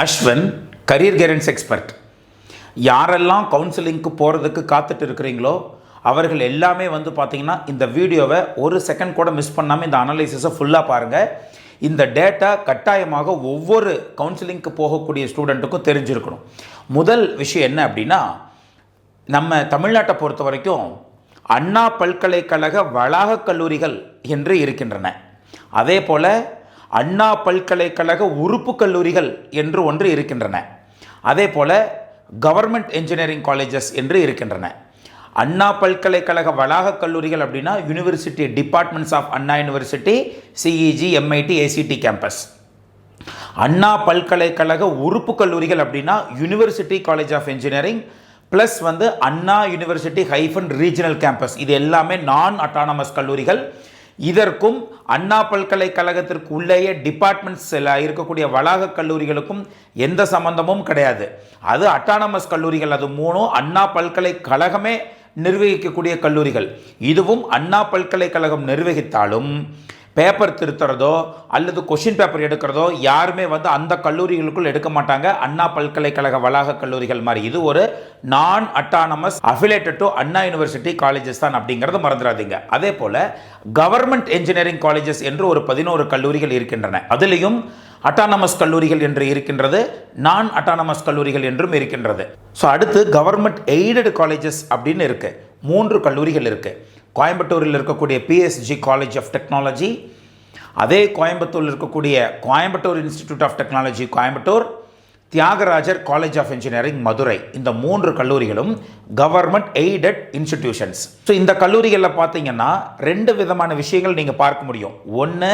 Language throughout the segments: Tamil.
Ashwan career guidance expert. யாரெல்லாம் கவுன்சிலிங்க்கு போகிறதுக்கு காத்துட்டு இருக்கிறீங்களோ அவர்கள் எல்லாமே வந்து பார்த்தீங்கன்னா இந்த வீடியோவை ஒரு செகண்ட் கூட மிஸ் பண்ணாமல் இந்த அனலைசிஸை ஃபுல்லாக பாருங்கள். இந்த டேட்டா கட்டாயமாக ஒவ்வொரு கவுன்சிலிங்க்கு போகக்கூடிய ஸ்டூடெண்ட்டுக்கும் தெரிஞ்சிருக்கணும். முதல் விஷயம் என்ன அப்படின்னா, நம்ம தமிழ்நாட்டை பொறுத்த வரைக்கும் அண்ணா பல்கலைக்கழக வளாக கல்லூரிகள் என்று இருக்கின்றன. அதே போல் அண்ணா பல்கலைக்கழக உறுப்பு கல்லூரிகள் என்று ஒன்று இருக்கின்றன. அதே போல் கவர்மெண்ட் என்ஜினியரிங் காலேஜஸ் என்று இருக்கின்றன. அண்ணா பல்கலைக்கழக வளாக கல்லூரிகள் அப்படின்னா university departments of Anna university, CEG, MIT, ACT campus. Anna பல்கலைக்கழக உறுப்பு கல்லூரிகள் அப்படின்னா university college of engineering plus வந்து Anna university hyphen regional campus. இது எல்லாமே நான் அட்டானமஸ் கல்லூரிகள். இதற்கும் அண்ணா பல்கலைக்கழகத்திற்கு உள்ளேயே டிபார்ட்மெண்ட்ஸ் இருக்கக்கூடிய வளாக கல்லூரிகளுக்கும் எந்த சம்பந்தமும் கிடையாது. அது அட்டானமஸ் கல்லூரிகள். அது மூணும் அண்ணா பல்கலைக்கழகமே நிர்வகிக்கக்கூடிய கல்லூரிகள். இதுவும் அண்ணா பல்கலைக்கழகம் நிர்வகித்தாலும் பேப்பர் திருத்துறதோ அல்லது கொஷின் பேப்பர் எடுக்கிறதோ யாருமே வந்து அந்த கல்லூரிகளுக்குள் எடுக்க மாட்டாங்க. அண்ணா பல்கலைக்கழக வளாக கல்லூரிகள் மாதிரி இது ஒரு நான் autonomous affiliated to Anna university colleges தான் அப்படிங்கிறத மறந்துடாதீங்க. அதே போல் கவர்மெண்ட் என்ஜினியரிங் காலேஜஸ் என்று ஒரு 11 கல்லூரிகள் இருக்கின்றன. அதிலையும் அட்டானமஸ் கல்லூரிகள் என்று இருக்கின்றது, நான் அட்டானமஸ் கல்லூரிகள் என்றும் இருக்கின்றது. ஸோ அடுத்து கவர்மெண்ட் எய்டட் காலேஜஸ் அப்படின்னு இருக்கு. 3 கல்லூரிகள் இருக்கு. கோயம்புத்தூரில் இருக்கக்கூடிய PSG காலேஜ் ஆஃப் டெக்னாலஜி, அதே கோயம்புத்தூரில் இருக்கக்கூடிய Coimbatore institute of technology Coimbatore, Thiagarajar college of engineering Madurai. இந்த 3 கல்லூரிகளும் கவர்மெண்ட் எய்டட் இன்ஸ்டிடியூஷன்ஸ். ஸோ இந்த கல்லூரிகளில் பார்த்தீங்கன்னா 2 விதமான விஷயங்கள் நீங்கள் பார்க்க முடியும். ஒன்று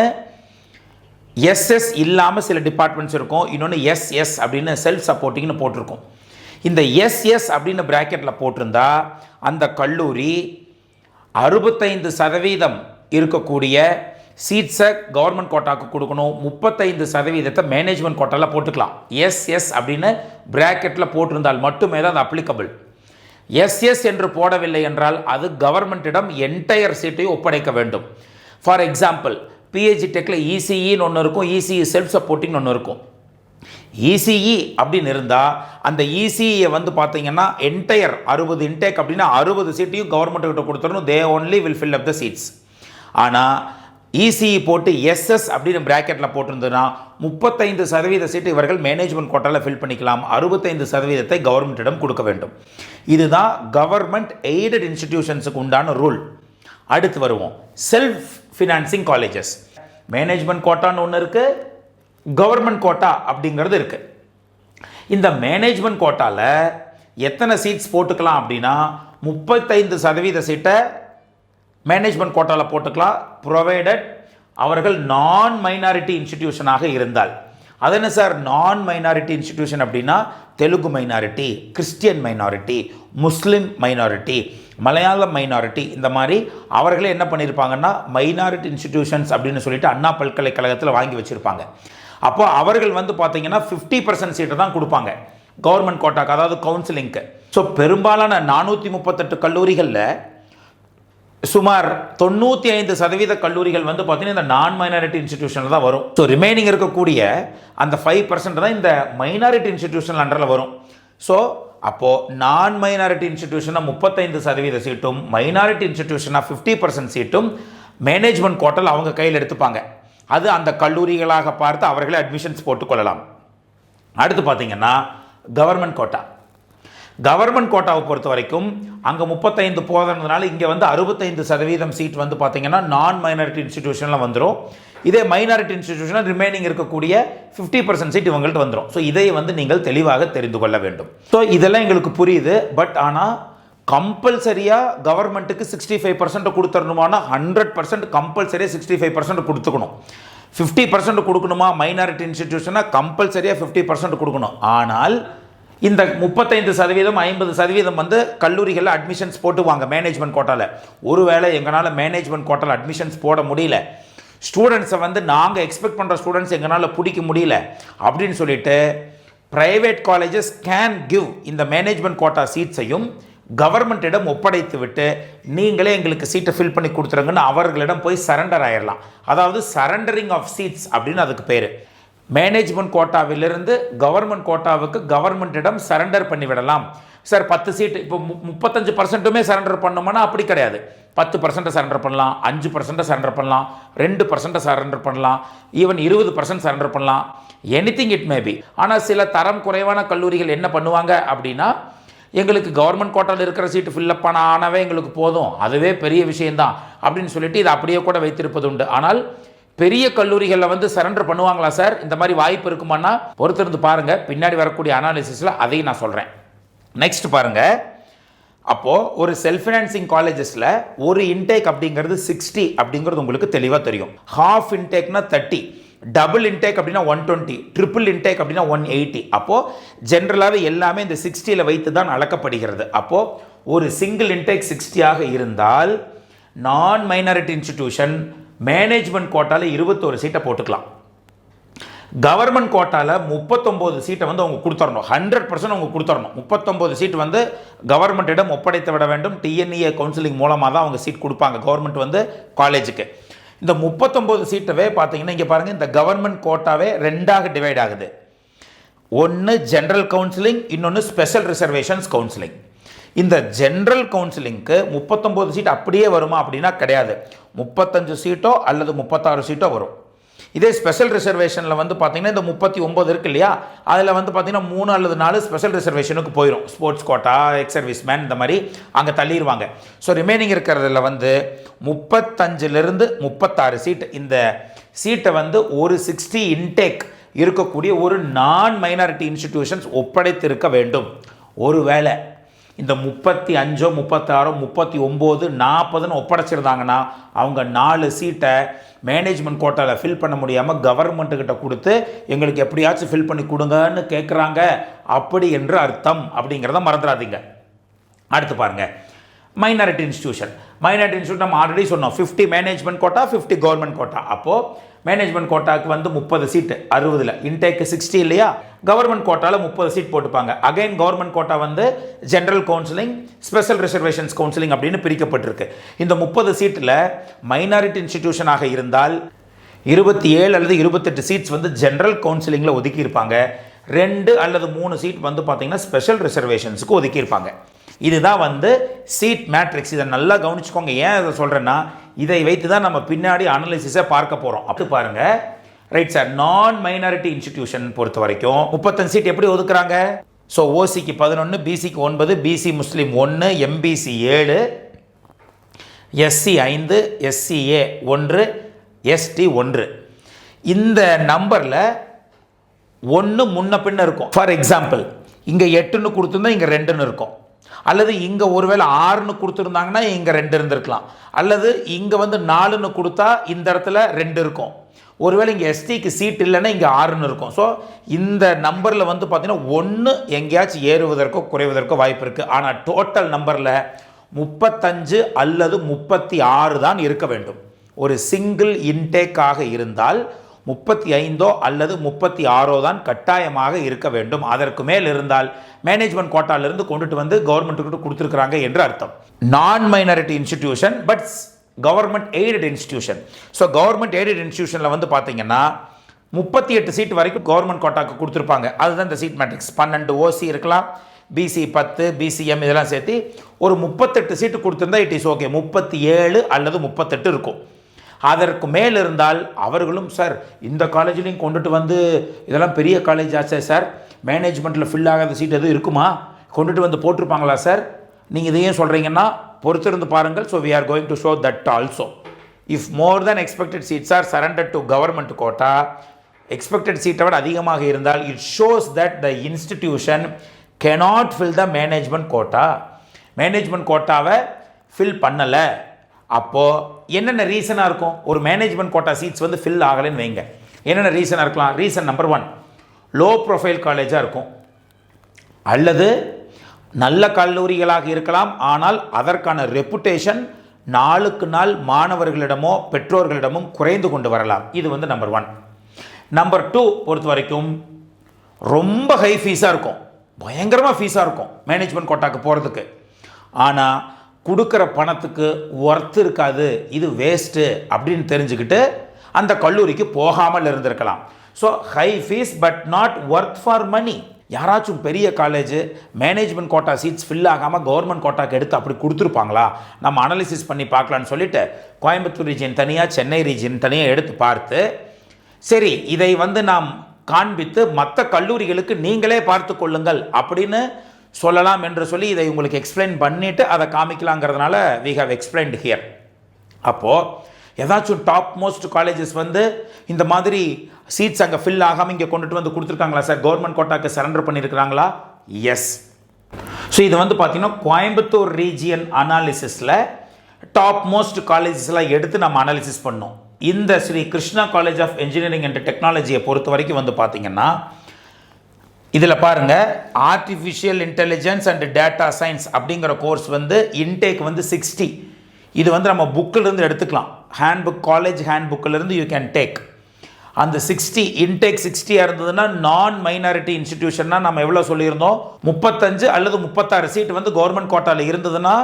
SS இல்லாமல் சில டிபார்ட்மெண்ட்ஸ் இருக்கும், இன்னொன்று SS அப்படின்னு செல்ஃப் சப்போர்ட்டிங்னு போட்டிருக்கும். இந்த SS அப்படின்னு பிராக்கெட்டில் போட்டிருந்தா அந்த கல்லூரி 65% இருக்கக்கூடிய சீட்ஸை கவர்மெண்ட் கோட்டாவுக்கு கொடுக்கணும், 35% மேனேஜ்மெண்ட் கோட்டாவில் போட்டுக்கலாம். SS அப்படின்னு பிராக்கெட்டில் போட்டிருந்தால் மட்டுமே தான் அது அப்ளிகபிள். SS என்று போடவில்லை என்றால் அது கவர்மெண்ட்டிடம் என்டையர் சீட்டையும் ஒப்படைக்க வேண்டும். ஃபார் எக்ஸாம்பிள் PSG டெக்கில் ECEன்னு ஒன்று இருக்கும், ECE செல்ஃப் சப்போர்ட்டிங்னு ஒன்று இருக்கும். ECE அப்படின்னு இருந்தால் அந்த ECE வந்து பார்த்தீங்கன்னா என்டையர் 60 இன்டேக் அப்படின்னா 60 சீட்டையும் கவர்மெண்ட் கிட்ட கொடுத்துடணும். They only will fill up the seats. ஆனால் ECE போட்டு SS அப்படின்னு பிராக்கெட்டில் போட்டிருந்ததுன்னா 35% சீட்டு இவர்கள் மேனேஜ்மெண்ட் கோட்டாவில் ஃபில் பண்ணிக்கலாம், 65% கவர்மெண்ட்டிடம் கொடுக்க வேண்டும். இதுதான் கவர்மெண்ட் எய்டட் இன்ஸ்டிடியூஷன்ஸுக்கு உண்டான ரூல். அடுத்து வருவோம் செல்ஃப் ஃபினான்சிங் காலேஜஸ். மேனேஜ்மெண்ட் கோட்டான்னு ஒன்று இருக்குது, கவர்மெண்ட் கோட்டா அப்படிங்கிறது இருக்கு. இந்த மேனேஜ்மெண்ட் கோட்டாவில் எத்தனை சீட்ஸ் போட்டுக்கலாம் அப்படின்னா 35% சீட்டை மேனேஜ்மெண்ட் கோட்டாவில் போட்டுக்கலாம், ப்ரொவைடட் அவர்கள் நான் மைனாரிட்டி இன்ஸ்டிடியூஷனாக இருந்தால். அது என்ன சார் நான் மைனாரிட்டி இன்ஸ்டிடியூஷன் அப்படின்னா தெலுங்கு மைனாரிட்டி, கிறிஸ்டியன் மைனாரிட்டி, முஸ்லீம் மைனாரிட்டி, மலையாளம் மைனாரிட்டி, இந்த மாதிரி அவர்களே என்ன பண்ணியிருப்பாங்கன்னா மைனாரிட்டி இன்ஸ்டிடியூஷன்ஸ் அப்படின்னு சொல்லிட்டு அண்ணா பல்கலைக்கழகத்தில் வாங்கி வச்சுருப்பாங்க. அப்போ அவர்கள் வந்து பார்த்தீங்கன்னா 50% சீட்டை தான் கொடுப்பாங்க கவர்மெண்ட் கோட்டாக்கு, அதாவது கவுன்சிலிங்க்கு. ஸோ பெரும்பாலான 438 கல்லூரிகளில் சுமார் 95% கல்லூரிகள் வந்து பார்த்தீங்கன்னா இந்த நான் மைனாரிட்டி இன்ஸ்டிடியூஷனில் தான் வரும். ஸோ ரிமைனிங் இருக்கக்கூடிய அந்த 5% தான் இந்த மைனாரிட்டி இன்ஸ்டிடியூஷன் அண்டரில் வரும். ஸோ அப்போது நான் மைனாரிட்டி இன்ஸ்டிடியூஷனாக 35% சீட்டும் மைனாரிட்டி இன்ஸ்டிடியூஷனாக 50% சீட்டும் மேனேஜ்மெண்ட் கோட்டால் அவங்க கையில் எடுத்துப்பாங்க. அது அந்த கல்லூரிகளாக பார்த்து அவர்களே அட்மிஷன்ஸ் போட்டுக்கொள்ளலாம். அடுத்து பார்த்தீங்கன்னா கவர்மெண்ட் கோட்டா. கவர்மெண்ட் கோட்டாவை பொறுத்த வரைக்கும் அங்கே 35 போதுறதுனால இங்கே வந்து 65% சீட் வந்து பார்த்தீங்கன்னா நான் மைனாரிட்டி இன்ஸ்டிடியூஷனில் வந்துடும். இதே மைனாரிட்டி இன்ஸ்டிடியூஷனில் ரிமைனிங் இருக்கக்கூடிய 50% சீட் இவங்கள்ட்ட வந்துடும். ஸோ இதை வந்து நீங்கள் தெளிவாக தெரிந்து கொள்ள வேண்டும். ஸோ இதெல்லாம் எங்களுக்கு புரியுது. பட் ஆனால் கம்பல்சரியாக கவர்மெண்ட்டுக்கு 65% கொடுத்துடணுமானா 100% கம்பல்சரியாக 65% கொடுத்துக்கணும். 50% கொடுக்கணுமா மைனாரிட்டி இன்ஸ்டிடியூஷனாக கம்பல்சரியாக 50% கொடுக்கணும். ஆனால் இந்த 35% 50% வந்து கல்லூரிகளில் அட்மிஷன்ஸ் போட்டுவாங்க மேனேஜ்மெண்ட் கோட்டாவில். ஒருவேளை எங்களால் மேனேஜ்மெண்ட் கோட்டாவில் அட்மிஷன்ஸ் போட முடியல, ஸ்டூடெண்ட்ஸை வந்து நாங்கள் எக்ஸ்பெக்ட் பண்ணுற ஸ்டூடெண்ட்ஸ் எங்களால் பிடிக்க முடியல அப்படின்னு சொல்லிட்டு ப்ரைவேட் காலேஜஸ் கேன் கிவ் இந்த மேனேஜ்மெண்ட் கோட்டா சீட்ஸையும் கவர்மெண்ட்டிடம் ஒப்படைத்து விட்டு நீங்களே எங்களுக்கு சீட்டை ஃபில் பண்ணி கொடுத்துருங்கன்னு அவர்களிடம் போய் சரண்டர் ஆயிடலாம். அதாவது சரண்டரிங் ஆஃப் சீட்ஸ் அப்படின்னு அதுக்கு பேர். மேனேஜ்மெண்ட் கோட்டாவிலிருந்து கவர்மெண்ட் கோட்டாவுக்கு கவர்மெண்ட்டிடம் சரண்டர் பண்ணிவிடலாம். சார் 10 சீட்டு இப்போ 35%மே சரண்டர் பண்ணோம்னா அப்படி கிடையாது. 10% சரண்டர் பண்ணலாம், 5% சரண்டர் பண்ணலாம், 2% சரண்டர் பண்ணலாம், ஈவன் 20% சரண்டர் பண்ணலாம், எனிதிங் இட் மே பி. ஆனால் சில தரம் குறைவான கல்லூரிகள் என்ன பண்ணுவாங்க அப்படின்னா, எங்களுக்கு கவர்மெண்ட் கோட்டாவில் இருக்கிற சீட்டு ஃபில்லப் ஆனவே எங்களுக்கு போதும், அதுவே பெரிய விஷயந்தான் அப்படின்னு சொல்லிட்டு இதை அப்படியே கூட வைத்திருப்பது உண்டு. ஆனால் பெரிய கல்லூரிகளில் வந்து சரண்டர் பண்ணுவாங்களா சார், இந்த மாதிரி வாய்ப்பு இருக்குமானா பொறுத்திருந்து பாருங்கள், பின்னாடி வரக்கூடிய அனாலிசிஸில் அதையும் நான் சொல்கிறேன். நெக்ஸ்ட் பாருங்கள், அப்போது ஒரு செல்ஃப் ஃபினான்சிங் காலேஜஸில் ஒரு இன்டேக் அப்படிங்கிறது 60 அப்படிங்கிறது உங்களுக்கு தெளிவாக தெரியும். ஹாஃப் இன்டேக்னா 30, டபுள் இன்டேக் அப்படின்னா 120, ட்ரிபிள் இன்டேக் அப்படின்னா 180. அப்போது ஜென்ரலாகவே எல்லாமே இந்த 60ல் வைத்து தான் அளக்கப்படுகிறது. அப்போது ஒரு சிங்கிள் இன்டேக் 60ஆக இருந்தால் நான் மைனாரிட்டி இன்ஸ்டிடியூஷன் மேனேஜ்மெண்ட் கோட்டாவில் 21 சீட்டை போட்டுக்கலாம். கவர்மெண்ட் கோட்டாவில் 39 சீட்டை வந்து அவங்க கொடுத்துடணும், 100% அவங்க கொடுத்துடணும். 39 சீட் வந்து கவர்மெண்ட்டிடம் ஒப்படைத்து விட வேண்டும். TNEA கவுன்சிலிங் மூலமாக தான் அவங்க சீட் கொடுப்பாங்க கவர்மெண்ட் வந்து காலேஜுக்கு. இந்த 39 சீட்டவே பார்த்தீங்கன்னா இங்கே பாருங்கள், இந்த கவர்மெண்ட் கோட்டாவே 2ஆக டிவைட் ஆகுது. ஒன்று ஜென்ரல் கவுன்சிலிங், இன்னொன்று ஸ்பெஷல் ரிசர்வேஷன்ஸ் கவுன்சிலிங். இந்த ஜென்ரல் கவுன்சிலிங்க்கு 39 சீட் அப்படியே வருமா அப்படின்னா கிடையாது. 35 சீட்டோ அல்லது 36 சீட்டோ வரும். இதே ஸ்பெஷல் ரிசர்வேஷனில் வந்து பார்த்தீங்கன்னா இந்த 39 இருக்கு இல்லையா, அதில் வந்து பார்த்தீங்கன்னா 3 அல்லது 4 ஸ்பெஷல் ரிசர்வேஷனுக்கு போயிடும். Sports quota, ex service man இந்த மாதிரி அங்கே தள்ளிடுவாங்க. ஸோ ரிமைனிங் இருக்கிறதுல வந்து 35லிருந்து 36 சீட், இந்த சீட்டை வந்து ஒரு 60 இன்டேக் இருக்கக்கூடிய ஒரு நான் மைனாரிட்டி இன்ஸ்டிடியூஷன்ஸ் ஒப்படைத்திருக்க வேண்டும். ஒருவேளை இந்த 35, 36, 39, 40ன்னு ஒப்படைச்சிருந்தாங்கன்னா அவங்க 4 சீட்டை மேனேஜ்மெண்ட் கோட்டாவில் ஃபில் பண்ண முடியாமல் கவர்மெண்ட்டுக்கிட்ட கொடுத்து எங்களுக்கு எப்படியாச்சும் ஃபில் பண்ணி கொடுங்கன்னு கேட்குறாங்க அப்படி என்று அர்த்தம். அப்படிங்கிறத மறந்துடாதீங்க. அடுத்து பாருங்கள், மைனாரிட்டி இன்ஸ்டிடியூஷன். மைனாரிட்டி இன்ஸ்டிடியூட் நம்ம ஆல்ரெடி சொன்னோம், 50 மேனேஜ்மெண்ட் கோட்டா, 50 கவர்மெண்ட் கோட்டா. அப்போது மேனேஜ்மெண்ட் கோட்டாவுக்கு வந்து 30 சீட்டு 60ல், இன்டேக்கு 60 இல்லையா, கவர்மெண்ட் கோட்டாவில் 30 சீட் போட்டுப்பாங்க. அகைன் கவர்மெண்ட் கோட்டா வந்து general counselling, special reservations counselling அப்படின்னு பிரிக்கப்பட்டிருக்கு. இந்த 30 சீட்டில் மைனாரிட்டி இன்ஸ்டிடியூஷனாக இருந்தால் 27 அல்லது 28 சீட்ஸ் வந்து ஜென்ரல் கவுன்சிலிங்கில் ஒதுக்கியிருப்பாங்க. 2 அல்லது 3 சீட் வந்து பார்த்தீங்கன்னா ஸ்பெஷல் ரிசர்வேஷன்ஸுக்கு ஒதுக்கியிருப்பாங்க. இதுதான் வந்து சீட் மேட்ரிக்ஸ். இதை நல்லா கவனிச்சுக்கோங்க. ஏன் இதை சொல்கிறேன்னா, இதை வைத்து தான் நம்ம பின்னாடி அனாலிசிஸை பார்க்க போகிறோம். அப்படி பாருங்கள். ரைட் சார், நான் மைனாரிட்டி இன்ஸ்டிடியூஷன் பொறுத்த வரைக்கும் 35 சீட் எப்படி ஒதுக்குறாங்க? ஸோ ஓசிக்கு 11, பிசிக்கு 9, பிசி முஸ்லீம் 1, எம்பிசி 7, எஸ்சி 5, எஸ்சிஏ 1, எஸ்டி 1. இந்த நம்பரில் 1 முன்ன பின்ன இருக்கும். ஃபார் எக்ஸாம்பிள், இங்கே 8ன்னு கொடுத்துருந்தா இங்கே 2ன்னு இருக்கும். அல்லது இங்கே ஒருவேளை 6ன்னு கொடுத்துருந்தாங்கன்னா இங்கே 2 இருந்திருக்கலாம். அல்லது இங்கே வந்து 4ன்னு கொடுத்தா இந்த இடத்துல 2 இருக்கும். ஒருவேளை இங்கே எஸ்டிக்கு சீட் இல்லைன்னா இங்கே 6ன்னு இருக்கும். ஸோ இந்த நம்பரில் வந்து பார்த்தீங்கன்னா 1 எங்கேயாச்சும் ஏறுவதற்கோ குறைவதற்கோ வாய்ப்பு இருக்குது. ஆனால் டோட்டல் நம்பரில் 35 அல்லது 36 தான் இருக்க வேண்டும். ஒரு சிங்கிள் இன்டேக்காக இருந்தால் 35 அல்லது 36 தான் கட்டாயமாக இருக்க வேண்டும். அதற்கு மேல் இருந்தால் மேனேஜ்மெண்ட் கோட்டாலிருந்து கொண்டுட்டு வந்து கவர்மெண்ட்டுக்கிட்ட கொடுத்துருக்குறாங்க என்று அர்த்தம். நான் minority institution but government aided institution. So government aided இன்ஸ்டிடியூஷனில் வந்து பார்த்தீங்கன்னா 38 சீட் வரைக்கும் கவர்மெண்ட் கோட்டாக்கு கொடுத்துருப்பாங்க. அதுதான் இந்த சீட் மேட்ரிக்ஸ். 12 ஓசி இருக்கலாம், பிசி 10, பிசிஎம் இதெல்லாம் சேர்த்து ஒரு 38 சீட்டு கொடுத்துருந்தா இட் இஸ் ஓகே. 37 அல்லது 38 இருக்கும். அதற்கு மேல் இருந்தால் அவர்களும் சார் இந்த காலேஜ்லையும் கொண்டுட்டு வந்து இதெல்லாம் பெரிய காலேஜ் ஆச்சே சார், மேனேஜ்மெண்ட்டில் ஃபில் ஆகாத சீட் எதுவும் இருக்குமா, கொண்டுட்டு வந்து போட்டிருப்பாங்களா சார், நீங்கள் இதையும் சொல்கிறீங்கன்னா பொறுத்திருந்து பாருங்கள். So we are going to show that also. If more than expected seats are surrendered to government quota, expected சீட்டை விட அதிகமாக இருந்தால் it shows that the institution cannot fill the management quota. Management கோட்டாவை ஃபில் பண்ணலை. அப்போது என்னென்ன ரீசனாக இருக்கும்? ஒரு மேனேஜ்மெண்ட் கோட்டா சீட்ஸ் வந்து ஃபில் ஆகலைன்னு வைங்க, என்னென்ன ரீசனாக இருக்கலாம்? ரீசன் நம்பர் 1, லோ ப்ரொஃபைல் காலேஜாக இருக்கும். அல்லது நல்ல கல்லூரிகளாக இருக்கலாம், ஆனால் அதற்கான ரெப்புடேஷன் நாளுக்கு நாள் மாணவர்களிடமோ பெற்றோர்களிடமும் குறைந்து கொண்டு வரலாம். இது வந்து நம்பர் 1. நம்பர் 2 பொறுத்த வரைக்கும் ரொம்ப ஹை ஃபீஸாக இருக்கும், பயங்கரமாக ஃபீஸாக இருக்கும் மேனேஜ்மெண்ட் கோட்டாக்கு போகிறதுக்கு. ஆனால் கொடுக்குற பணத்துக்கு ஒர்த்து இருக்காது, இது வேஸ்ட்டு அப்படின்னு தெரிஞ்சுக்கிட்டு அந்த கல்லூரிக்கு போகாமல் இருந்திருக்கலாம். So high fees but not work for money. யாராச்சும் பெரிய college management quota seats fill ஆகாமல் கவர்மெண்ட் கோட்டாக்கு எடுத்து அப்படி கொடுத்துருப்பாங்களா, நம்ம அனாலிசிஸ் பண்ணி பார்க்கலான்னு சொல்லிட்டு கோயம்புத்தூர் ரீஜியன் தனியாக, சென்னை ரீஜியன் தனியாக எடுத்து பார்த்து, சரி இதை நாம் காண்பித்து மற்ற கல்லூரிகளுக்கு நீங்களே பார்த்து கொள்ளுங்கள் அப்படின்னு சொல்லலாம் என்று சொல்லி இதை உங்களுக்கு எக்ஸ்பிளைன் பண்ணிவிட்டு அதை காமிக்கலாங்கிறதுனால we have explained here. அப்போது ஏதாச்சும் டாப் மோஸ்ட் காலேஜஸ் இந்த மாதிரி சீட்ஸ் அங்கே ஃபில் ஆகாமல் இங்கே கொண்டுட்டு வந்து கொடுத்துருக்காங்களா சார், கவர்மெண்ட் கோட்டாக்கு சரண்டர் பண்ணியிருக்கிறாங்களா? எஸ். ஸோ இது பார்த்தீங்கன்னா கோயம்புத்தூர் ரீஜியன் அனாலிசிஸில் டாப் மோஸ்ட் காலேஜஸ்லாம் எடுத்து நம்ம அனாலிசிஸ் பண்ணோம். இந்த Sri Krishna college of engineering and டெக்னாலஜியை பொறுத்த வரைக்கும் பார்த்தீங்கன்னா இதில் பாருங்கள், artificial intelligence and data science அப்படிங்கிற கோர்ஸ் இன்டேக் 60. இது நம்ம புக்கிலிருந்து எடுத்துக்கலாம், ஹேண்ட் புக், காலேஜ் ஹேண்ட் புக்கிலிருந்து யூ கேன் டேக். அந்த 60 இன்டேக் 60 இருந்ததுன்னா நான் மைனாரிட்டி இன்ஸ்டிடியூஷன்னா நம்ம எவ்வளோ சொல்லியிருந்தோம், 35 அல்லது 36 சீட் கவர்மெண்ட் கோட்டாவில் இருந்ததுன்னா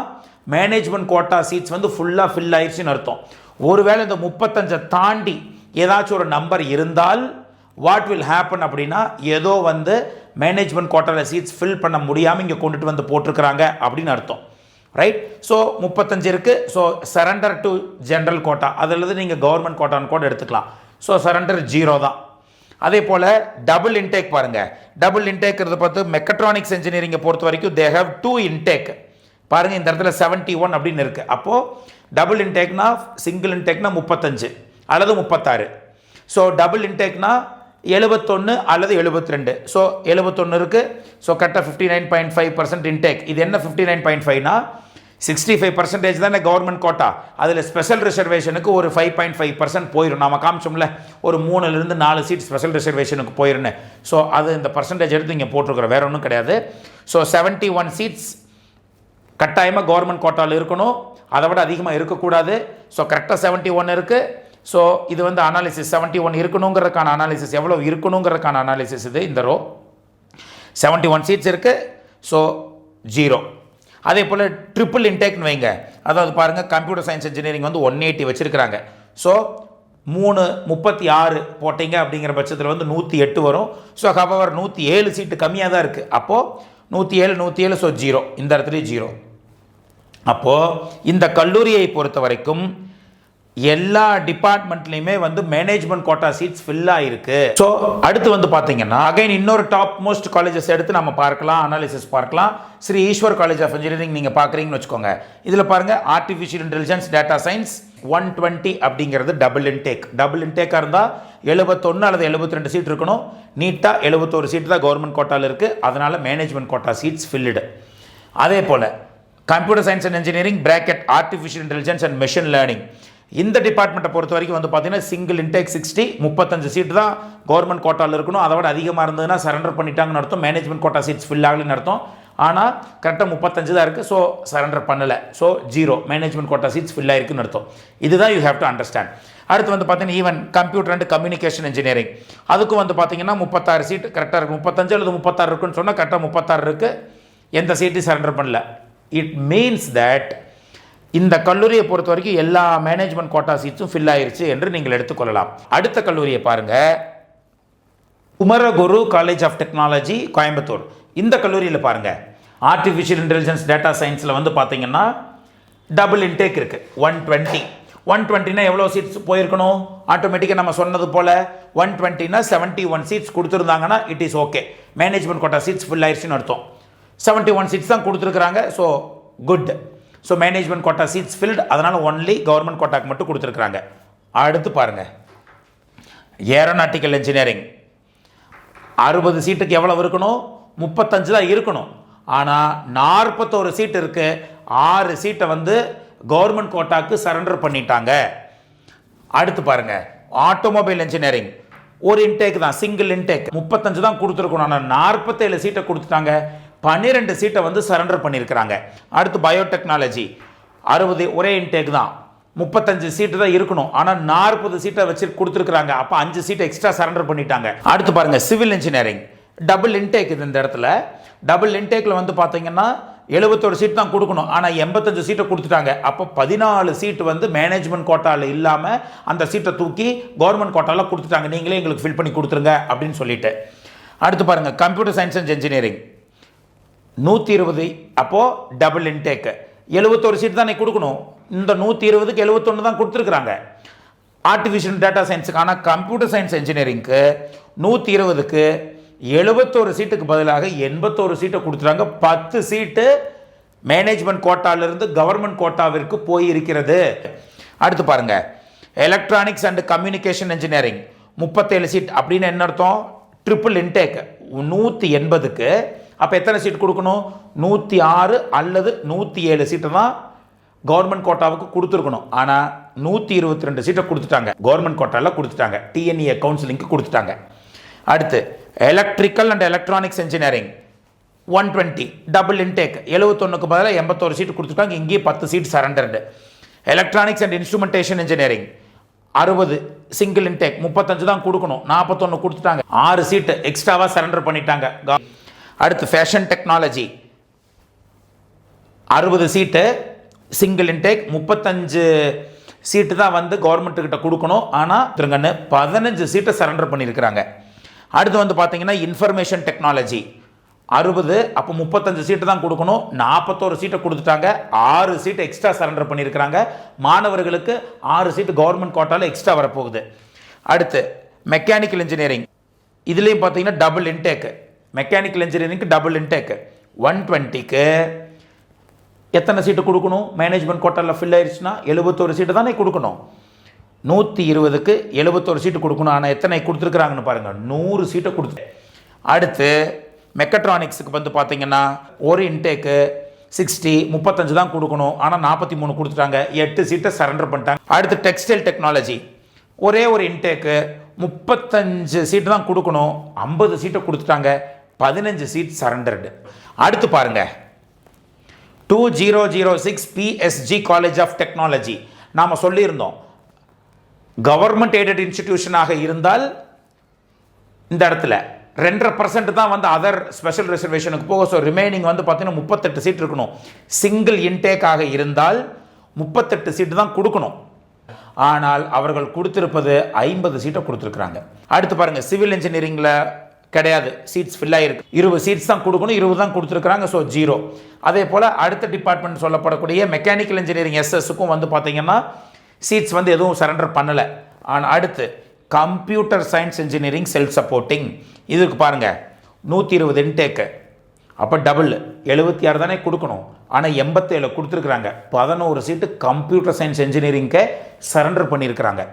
மேனேஜ்மெண்ட் கோட்டா சீட்ஸ் ஃபுல்லாக ஃபில் ஆயிடுச்சுன்னு அர்த்தம். ஒருவேளை இந்த 35 தாண்டி ஏதாச்சும் ஒரு நம்பர் இருந்தால் வாட் வில் ஹேப்பன் அப்படின்னா, ஏதோ மேனேஜ்மெண்ட் கோட்டாவில் சீட்ஸ் ஃபில் பண்ண முடியாமல் இங்கே கொண்டுட்டு போட்டிருக்கிறாங்க அப்படின்னு அர்த்தம். ரைட். ஸோ 35 இருக்குது. So surrender to general quota, அதில் நீங்கள் கவர்மெண்ட் கோட்டான்னு கூட எடுத்துக்கலாம். ஸோ சரண்டர் 0 தான். அதே போல் டபுள் இன்டேக் பாருங்கள், டபுள் இன்டேக்கிறது பார்த்து மெக்கட்ரானிக்ஸ் இன்ஜினியரிங்கை பொறுத்த வரைக்கும் தே ஹேவ் 2 இன்டேக். பாருங்கள், இந்த இடத்துல 71 அப்படின்னு இருக்குது. அப்போது டபுள் இன்டேக்னா, சிங்கிள் இன்டேக்னா 35 அல்லது 36. ஸோ டபுள் இன்டேக்னா 71 அல்லது 72. ஸோ 71 இருக்குது. ஸோ கரெக்டாக 59.5% இன்டேக். இது என்ன 59.5னா 65% தானே கவர்மெண்ட் கோட்டா, அதில் ஸ்பெஷல் ரிசர்வேஷனுக்கு ஒரு 5.5% போயிடும். நாம் காமிச்சோம்ல, ஒரு 3லிருந்து 4 சீட் ஸ்பெஷல் ரிசர்வேஷனுக்கு போயிருன்னு. ஸோ அது இந்த பர்சன்டேஜ் எடுத்து இங்கே போட்டிருக்கிறோம், வேறு ஒன்றும் கிடையாது. ஸோ 71 சீட்ஸ் கட்டாயமாக கவர்மெண்ட் கோட்டாவில் இருக்கணும், அதை விட அதிகமாக இருக்கக்கூடாது. ஸோ கரெக்டாக 71 இருக்குது. ஸோ இது அனாலிசிஸ் 71 இருக்கணுங்கிறதுக்கான அனாலிசிஸ், எவ்வளோ இருக்கணுங்கிறதுக்கான அனாலிசிஸ் இது. இந்த ரோ 71 சீட்ஸ் இருக்குது. ஸோ 0. அதே போல் ட்ரிபிள் இன்டேக்னு வைங்க, அதாவது பாருங்கள், கம்ப்யூட்டர் சயின்ஸ் இன்ஜினியரிங் 180 வச்சுருக்கிறாங்க. ஸோ 36 போட்டிங்க அப்படிங்கிற பட்சத்தில் 108 வரும். ஸோ ஹவவர் 107 சீட்டு கம்மியாக தான் இருக்குது. அப்போது 107. ஸோ 0, இந்த இடத்துல 0. அப்போது இந்த கல்லூரியை பொறுத்த வரைக்கும் எல்லா டிபார்ட்மெண்ட்லையுமே மேனேஜ்மெண்ட் கோட்டா சீட்ஸ் ஃபில் ஆயிருக்கு. ஸோ அடுத்து பார்த்தீங்கன்னா அகைன் இன்னொரு டாப் மோஸ்ட் காலேஜஸ் எடுத்து நம்ம பார்க்கலாம், அனாலிசிஸ் பார்க்கலாம். Sri Eshwar college of engineering நீங்கள் பார்க்குறீங்கன்னு வச்சுக்கோங்க. இதில் பாருங்கள், ஆர்டிஃபிஷியல் இன்டெலிஜென்ஸ் டேட்டா சயின்ஸ் 120 அப்படிங்கிறது டபுள் இன்டேக். டபுள் இன்டேக்காக இருந்தால் 71 அல்லது 72 சீட் இருக்கணும். நீட்டாக 71 சீட் தான் கவர்மெண்ட் கோட்டாவில் இருக்குது. அதனால் மேனேஜ்மெண்ட் கோட்டா சீட்ஸ் ஃபில்டு. அதே போல் computer science and engineering bracket artificial intelligence and machine learning, இந்த டிபார்ட்மெண்ட்டை பொறுத்த வரைக்கும் பார்த்தீங்கன்னா சிங்கிள் இன்டேக் 60, 35 சீட் தான் கவர்மெண்ட் கோட்டாவில் இருக்கணும். அதை விட அதிகமாக இருந்ததுன்னா சரண்டர் பண்ணிட்டாங்கன்னு அர்த்தம், மேனேஜ்மெண்ட் கோட்டா சீட்ஸ் ஃபில் ஆகலன்னு அர்த்தம். ஆனால் கரெக்டாக 35 தான் இருக்குது. ஸோ சரண்டர் பண்ணலை. So 0, management quota seats fill ஆயிருக்குன்னு அர்த்தம். இதுதான் யூ ஹேவ் டு அண்டர்ஸ்டாண்ட். அடுத்து பார்த்தீங்கன்னா even computer and communication engineering, அதுக்கும் பார்த்தீங்கன்னா 36 சீட் கரெக்டாக இருக்குது. 35 அல்லது 36 இருக்குன்னு சொன்னால் கரெக்டாக 36 இருக்குது. எந்த சீட்டையும் சரண்டர் பண்ணல. இட் மீன்ஸ் தட் இந்த கல்லூரியை பொறுத்த வரைக்கும் எல்லா மேனேஜ்மெண்ட் கோட்டா சீட்ஸும் ஃபில் ஆயிருச்சு என்று நீங்கள் எடுத்துக்கொள்ளலாம். அடுத்த கல்லூரியை பாருங்கள், Kumaraguru college of technology Coimbatore. இந்த கல்லூரியில் பாருங்கள், ஆர்டிஃபிஷியல் இன்டெலிஜென்ஸ் டேட்டா சயின்ஸில் பார்த்தீங்கன்னா டபுள் இன்டேக் இருக்குது. 120னா எவ்வளோ சீட்ஸ் போயிருக்கணும்? ஆட்டோமேட்டிக்காக நம்ம சொன்னது போல் 120னா 71 சீட்ஸ் கொடுத்துருந்தாங்கன்னா it is okay, management quota seats fill ஆயிடுச்சுன்னு அர்த்தம். 71 சீட்ஸ் தான் கொடுத்துருக்குறாங்க. So good. So management quota seats filled, அதனால் ஒன்லி கவர்மெண்ட் கோட்டாக்கு மட்டும் கொடுத்துருக்குறாங்க. அடுத்து பாருங்கள், ஏரோநாட்டிக்கல் இன்ஜினியரிங் 60 சீட்டுக்கு எவ்வளோ இருக்கணும்? 35 தான் இருக்கணும். ஆனால் 41 சீட் இருக்குது. 6 சீட்டை கவர்மெண்ட் கோட்டாக்கு சரண்டர் பண்ணிட்டாங்க. அடுத்து பாருங்கள், ஆட்டோமொபைல் இன்ஜினியரிங் ஒரு இன்டேக் தான், சிங்கிள் இன்டேக் 35 தான் கொடுத்துருக்கணும். ஆனால் 47 சீட்டை கொடுத்துட்டாங்க. 12 சீட்டை சரண்டர் பண்ணியிருக்கிறாங்க. அடுத்து பயோடெக்னாலஜி 60 ஒரே இன்டேக் தான், 35 சீட்டு தான் இருக்கணும். ஆனால் 40 சீட்டை வச்சு கொடுத்துருக்குறாங்க. அப்போ 5 சீட்டை எக்ஸ்ட்ரா சரண்டர் பண்ணிட்டாங்க. அடுத்து பாருங்கள், சிவில் இன்ஜினியரிங் டபுள் இன்டேக். இது இந்த இடத்துல டபுள் இன்டேக்கில் பார்த்தீங்கன்னா 71 சீட் தான் கொடுக்கணும், ஆனால் 85 சீட்டை கொடுத்துட்டாங்க. அப்போ 14 சீட்டு வந்து மேனேஜ்மெண்ட் கோட்டாவில் இல்லாமல் அந்த சீட்டை தூக்கி கவர்மெண்ட் கோட்டாவில் கொடுத்துட்டாங்க. நீங்களே எங்களுக்கு ஃபில் பண்ணி கொடுத்துருங்க அப்படின்னு சொல்லிட்டு. அடுத்து பாருங்கள், கம்ப்யூட்டர் சயின்ஸ் அண்ட் இன்ஜினியரிங் 120. அப்போது டபுள் இன்டேக்கு 71 சீட் தான் கொடுக்கணும். இந்த 120க்கு 71 தான் கொடுத்துருக்குறாங்க ஆர்டிஃபிஷியல் டேட்டா சயின்ஸுக்கு. ஆனால் கம்ப்யூட்டர் சயின்ஸ் இன்ஜினியரிங்க்கு 120க்கு 71 சீட்டுக்கு பதிலாக 81 சீட்டை கொடுத்துட்டாங்க. 10 சீட்டு மேனேஜ்மெண்ட் கோட்டாவிலிருந்து கவர்மெண்ட் கோட்டாவிற்கு போயிருக்கிறது. அடுத்து பாருங்க, electronics and communication engineering 37 seat. அப்படின்னு என்ன அர்த்தம்? ட்ரிபிள் இன்டேக் 180க்கு அப்போ எத்தனை சீட் கொடுக்கணும்? 106 அல்லது 107 சீட்டு தான் கவர்மெண்ட் கோட்டாவுக்கு கொடுத்துருக்கணும். ஆனால் 122 சீட்டை கொடுத்துட்டாங்க, கவர்மெண்ட் கோட்டாவில் கொடுத்துட்டாங்க, TNEA கவுன்சிலிங்க்கு கொடுத்துட்டாங்க. அடுத்து electrical and electronics engineering 120 double intake 71க்கு பதிலாக 81 சீட்டு கொடுத்துருக்காங்க. இங்கேயே 10 seat surrendered. Electronics and instrumentation engineering 60 single intake 35 தான் கொடுக்கணும், 41 கொடுத்துட்டாங்க. 6 சீட்டு எக்ஸ்ட்ராவாக சரண்டர் பண்ணிட்டாங்க. அடுத்து ஃபேஷன் டெக்னாலஜி 60 சீட்டு சிங்கிள் இன்டேக் 35 சீட்டு தான் வந்து கவர்மெண்ட்டுக்கிட்ட கொடுக்கணும். ஆனால் 15 சீட்டை சரண்டர் பண்ணியிருக்கிறாங்க. அடுத்து வந்து பார்த்தீங்கன்னா இன்ஃபர்மேஷன் டெக்னாலஜி 60, அப்போ 35 சீட்டு தான் கொடுக்கணும், 41 சீட்டை கொடுத்துட்டாங்க. 6 சீட்டு எக்ஸ்ட்ரா சரண்டர் பண்ணியிருக்கிறாங்க. மாணவர்களுக்கு 6 சீட்டு கவர்மெண்ட் கோட்டாவில் எக்ஸ்ட்ரா வரப்போகுது. அடுத்து மெக்கானிக்கல் இன்ஜினியரிங், இதுலேயும் பார்த்தீங்கன்னா டபுள் இன்டேக்கு. மெக்கானிக்கல் இன்ஜினியரிங்க்கு டபுள் இன்டேக்கு 120க்கு எத்தனை சீட்டு கொடுக்கணும்? மேனேஜ்மெண்ட் கோட்டாவில் ஃபில் ஆயிடுச்சுன்னா 71 சீட்டு தானே கொடுக்கணும். 120க்கு 71 சீட்டு கொடுக்கணும். ஆனால் எத்தனை கொடுத்துருக்குறாங்கன்னு பாருங்கள், 100 சீட்டை கொடுத்து. அடுத்து மெக்கட்ரானிக்ஸுக்கு வந்து பார்த்தீங்கன்னா ஒரு இன்டேக்கு 60 35 தான் கொடுக்கணும். ஆனால் 43 கொடுத்துட்டாங்க, 8 சீட்டை சரண்டர் பண்ணிட்டாங்க. அடுத்து டெக்ஸ்டைல் டெக்னாலஜி ஒரே ஒரு இன்டேக்கு 35 சீட்டு தான் கொடுக்கணும், 50 சீட்டை கொடுத்துட்டாங்க, 15 சீட் சரண்டர்டு. அடுத்து பாருங்கள் 2006 PSG காலேஜ் ஆஃப் டெக்னாலஜி. நாம் சொல்லியிருந்தோம் கவர்மெண்ட் எய்டட் இன்ஸ்டிடியூஷனாக இருந்தால் இந்த இடத்துல 2.5% தான் வந்து அதர் ஸ்பெஷல் ரிசர்வேஷனுக்கு போக. ஸோ ரிமைனிங் வந்து பார்த்தீங்கன்னா 38 சீட் இருக்கணும். சிங்கிள் இன்டேக்காக இருந்தால் 38 சீட்டு தான் கொடுக்கணும். ஆனால் அவர்கள் கொடுத்திருப்பது 50 சீட்டை கொடுத்துருக்குறாங்க. அடுத்து பாருங்கள், சிவில் இன்ஜினியரிங்கில் கிடையாது, சீட்ஸ் ஃபில் ஆகிருக்கு. 20 சீட்ஸ் தான் கொடுக்கணும், 20 தான் கொடுத்துருக்குறாங்க. ஸோ 0. அதே போல் அடுத்த டிபார்ட்மெண்ட் சொல்லப்படக்கூடிய மெக்கானிக்கல் இன்ஜினியரிங் SS-க்கும் வந்து பார்த்தீங்கன்னா சீட்ஸ் வந்து எதுவும் சரண்டர் பண்ணலை. ஆனால் அடுத்து computer science engineering self supporting, இதுக்கு பாருங்கள் 120 இன்டேக்கு. அப்போ டபுள் 76 தானே கொடுக்கணும், ஆனால் 87 கொடுத்துருக்குறாங்க. 11 சீட்டு கம்ப்யூட்டர் சயின்ஸ் இன்ஜினியரிங்க்கு சரண்டர் பண்ணியிருக்கிறாங்க.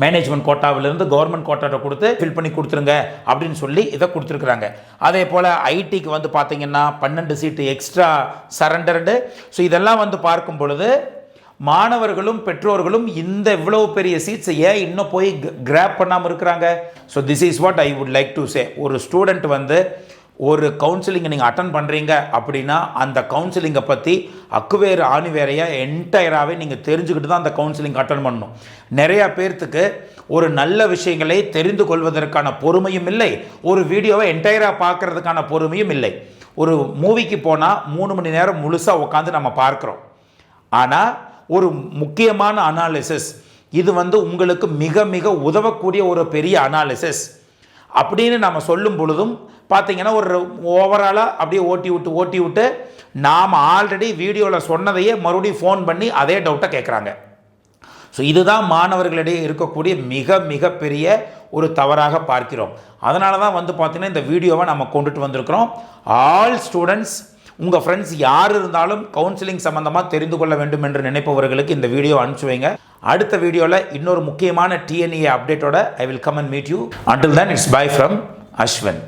மேனேஜ்மெண்ட் கோட்டாவிலிருந்து கவர்மெண்ட் கோட்டாவை கொடுத்து ஃபில் பண்ணி கொடுத்துருங்க அப்படின்னு சொல்லி இதை கொடுத்துருக்குறாங்க. அதே போல் ஐடிக்கு வந்து பார்த்தீங்கன்னா 12 சீட்டு எக்ஸ்ட்ரா சரண்டர்டு. ஸோ இதெல்லாம் வந்து பார்க்கும் பொழுது மாணவர்களும் பெற்றோர்களும் இந்த இவ்வளவு பெரிய சீட்ஸை ஏன் இன்னும் போய் கிராப் பண்ணாமல் இருக்கிறாங்க? So this is what I would like to say. ஒரு ஸ்டூடெண்ட் வந்து ஒரு கவுன்சிலிங்கை நீங்கள் அட்டன் பண்ணுறீங்க அப்படின்னா அந்த கவுன்சிலிங்கை பற்றி அக்குவேறு ஆணிவேறையாக என்டையராகவே நீங்கள் தெரிஞ்சுக்கிட்டு தான் அந்த கவுன்சிலிங் அட்டன் பண்ணணும். நிறையா பேர்த்துக்கு ஒரு நல்ல விஷயங்களை தெரிந்து கொள்வதற்கான பொறுமையும் இல்லை, ஒரு வீடியோவை என்டையராக பார்க்குறதுக்கான பொறுமையும் இல்லை. ஒரு மூவிக்கு போனால் 3 மணி நேரம் முழுசாக உட்காந்து நம்ம பார்க்குறோம். ஆனால் ஒரு முக்கியமான அனாலிசிஸ் இது வந்து உங்களுக்கு மிக மிக உதவக்கூடிய ஒரு பெரிய அனாலிசிஸ் அப்படின்னு நம்ம சொல்லும் பொழுதும் பார்த்தீங்கன்னா ஒரு ஓவராலாக அப்படியே ஓட்டி விட்டு நாம் ஆல்ரெடி வீடியோவில் சொன்னதையே மறுபடியும் ஃபோன் பண்ணி அதே டவுட்டை கேட்குறாங்க. ஸோ இதுதான் மாணவர்களிடையே இருக்கக்கூடிய மிக மிக பெரிய ஒரு தவறாக பார்க்கிறோம். அதனால தான் வந்து பார்த்தீங்கன்னா இந்த வீடியோவை நம்ம கொண்டுட்டு வந்திருக்கிறோம். ஆல் ஸ்டூடெண்ட்ஸ், உங்கள் ஃப்ரெண்ட்ஸ் யார் இருந்தாலும் கவுன்சிலிங் சம்மந்தமாக தெரிந்து கொள்ள வேண்டும் என்று நினைப்பவர்களுக்கு இந்த வீடியோ அனுப்பிச்சு வைங்க. அடுத்த வீடியோவில் இன்னொரு முக்கியமான TNEA அப்டேட்டோட I will come and meet you. Until then, it's bye from Ashwin.